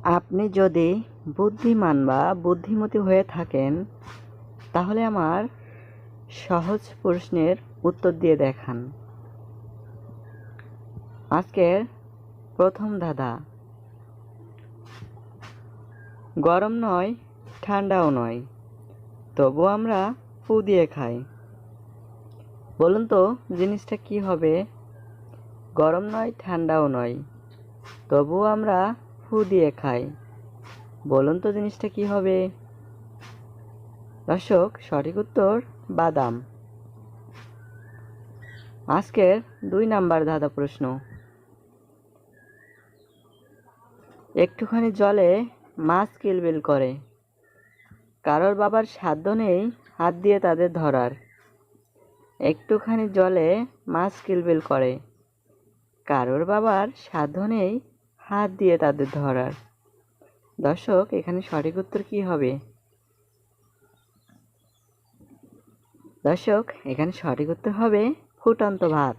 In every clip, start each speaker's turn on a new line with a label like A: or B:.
A: আপনি যদি বুদ্ধিমান বা বুদ্ধিমতী হয়ে থাকেন তাহলে আমার সহজ প্রশ্নের উত্তর দিয়ে দেখান। আজকের প্রথম ধাঁধা, গরম নয় ঠান্ডাও নয় তবু আমরা ফু দিয়ে খাই। বলুন তো জিনিসটা কি হবে? গরম নয় ঠান্ডাও নয় তবু আমরা ফু দিয়ে খাই। বলুন তো জিনিসটা কি হবে? দর্শক, সঠিক উত্তর বাদাম। আজকের 2 নাম্বার ধাঁধা প্রশ্ন, একটুখানি জলে মাছ কিলবিল করে, কারোর বাবার সাধ্য নেই হাত দিয়ে তাদের ধরার। একটুখানি জলে মাছ কিলবিল করে, কারোর বাবার সাধ্য নেই হাত দিয়ে তাদের ধরার। দর্শক, এখানে সঠিক উত্তর কি হবে? দর্শক, এখানে সঠিক উত্তর হবে ফুটন্ত ভাত।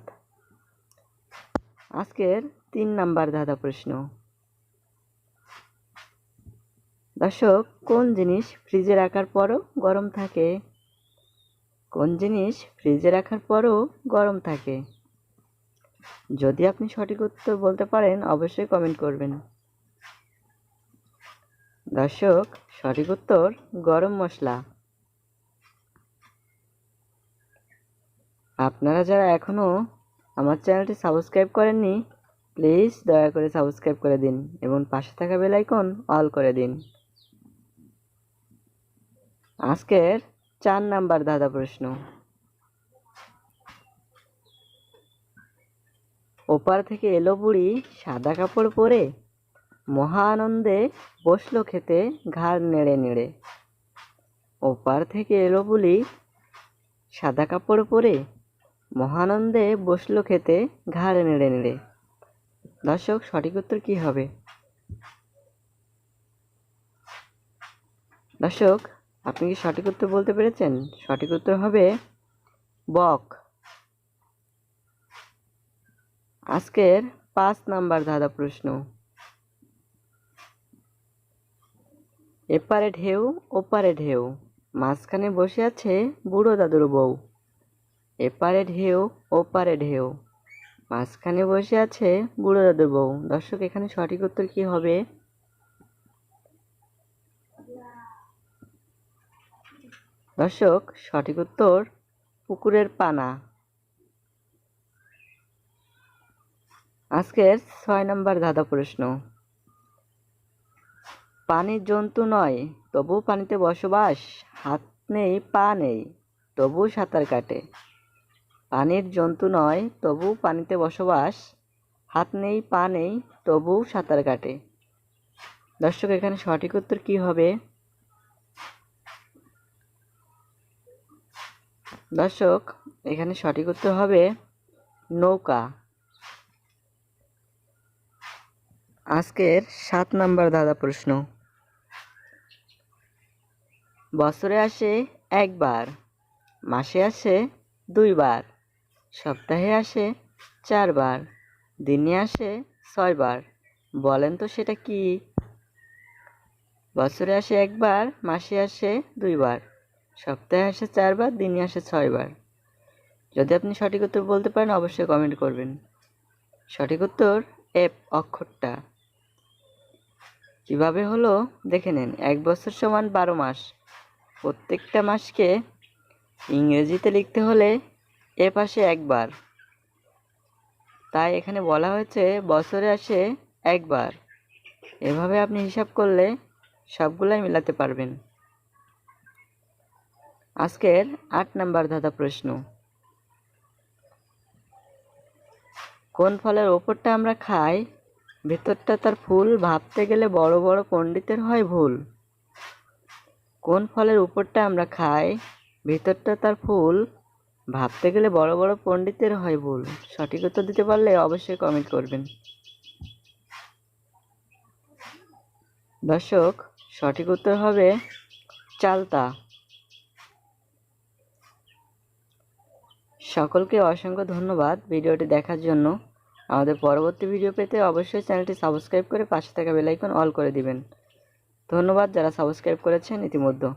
A: আজকের 3 নাম্বার ধাঁধা প্রশ্ন, দর্শক, কোন জিনিস ফ্রিজে রাখার পরও গরম থাকে? কোন জিনিস ফ্রিজে রাখার পরও গরম থাকে? যদি আপনি সঠিক উত্তর বলতে পারেন অবশ্যই কমেন্ট করবেন। দর্শক, সঠিক উত্তর গরম মশলা। আপনারা যারা এখনও আমার চ্যানেলটি সাবস্ক্রাইব করেননি প্লিজ দয়া করে সাবস্ক্রাইব করে দিন এবং পাশে থাকা বেল আইকন অল করে দিন। আজকের 4 নাম্বার ধাঁধা প্রশ্ন, ওপার থেকে এলো বুড়ি সাদা কাপড় পরে, মহা আনন্দে বসলো খেতে ঘাড় নেড়ে নেড়ে। ওপার থেকে এলো বুড়ি সাদা কাপড় পরে, মহানন্দে বসলো খেতে ঘাড় নেড়ে নেড়ে। দর্শক, সঠিক উত্তর কি হবে? দর্শক, আপনি কি সঠিক উত্তর বলতে পেরেছেন? সঠিক উত্তর হবে বক। আজকের 5 নাম্বার ধাঁধা প্রশ্ন, এপারে ঢেউ ওপারে ঢেউ, মাঝখানে বসে আছে বুড়ো দাদুর বউ। এপারে ঢেউ ওপারে ঢেউ, মাঝখানে বসে আছে বুড়ো দাদুর বউ। দর্শক, এখানে সঠিক উত্তর কি হবে? দর্শক, সঠিক উত্তর পুকুরের পানা। আজকের 6 নাম্বার ধাঁধা প্রশ্ন, পানির জন্তু নয় তবু পানিতে বসবাস, হাত নেই পা নেই তবু সাঁতার কাটে। পানির জন্তু নয় তবু পানিতে বসবাস, হাত নেই পা নেই তবু সাঁতার কাটে। দর্শক, এখানে সঠিক উত্তর কি হবে? দর্শক, এখানে সঠিক উত্তর হবে নৌকা। আজকের 7 নাম্বার ধাঁধা প্রশ্ন, বছরে আসে একবার, মাসে আসে 2 বার, সপ্তাহে আসে 4 বার, দিনে আসে 6 বার। বলেন তো সেটা কি? বছরে আসে একবার, মাসে আসে 2 বার, সপ্তাহে আসে 4 বার, দিনে আসে 6 বার। যদি আপনি সঠিক উত্তর বলতে পারেন অবশ্যই কমেন্ট করবেন। সঠিক উত্তর এফ অক্ষরটা। কিভাবে হলো দেখে নিন। 1 বছর সমান 12 মাস, প্রত্যেকটা মাসকে ইংরেজিতে লিখতে হলে এফ আসে একবার, তাই এখানে বলা হয়েছে বছরে আসে একবার। এভাবে আপনি হিসাব করলে সবগুলাই মেলাতে পারবেন। আজকের 8 নাম্বার ধাঁধা প্রশ্ন, কোন ফলের ওপরটা আমরা খাই, ভেতরটা তার ফুল, ভাবতে গেলে বড় বড় পণ্ডিতের হয় ভুল। কোন ফলের উপরটা আমরা খাই, ভেতরটা তার ফুল, ভাবতে গেলে বড় বড় পণ্ডিতের হয় ভুল। সঠিক উত্তর দিতে পারলে অবশ্যই কমেন্ট করবেন। দর্শক, সঠিক উত্তর হবে চালতা। সকলকে অসংখ্য ধন্যবাদ ভিডিওটি দেখার জন্য। আমাদের পরবর্তী ভিডিও পেতে অবশ্যই চ্যানেলটি সাবস্ক্রাইব করে পাশে থাকা বেল আইকন অল করে দিবেন। ধন্যবাদ যারা সাবস্ক্রাইব করেছেন ইতিমধ্যে।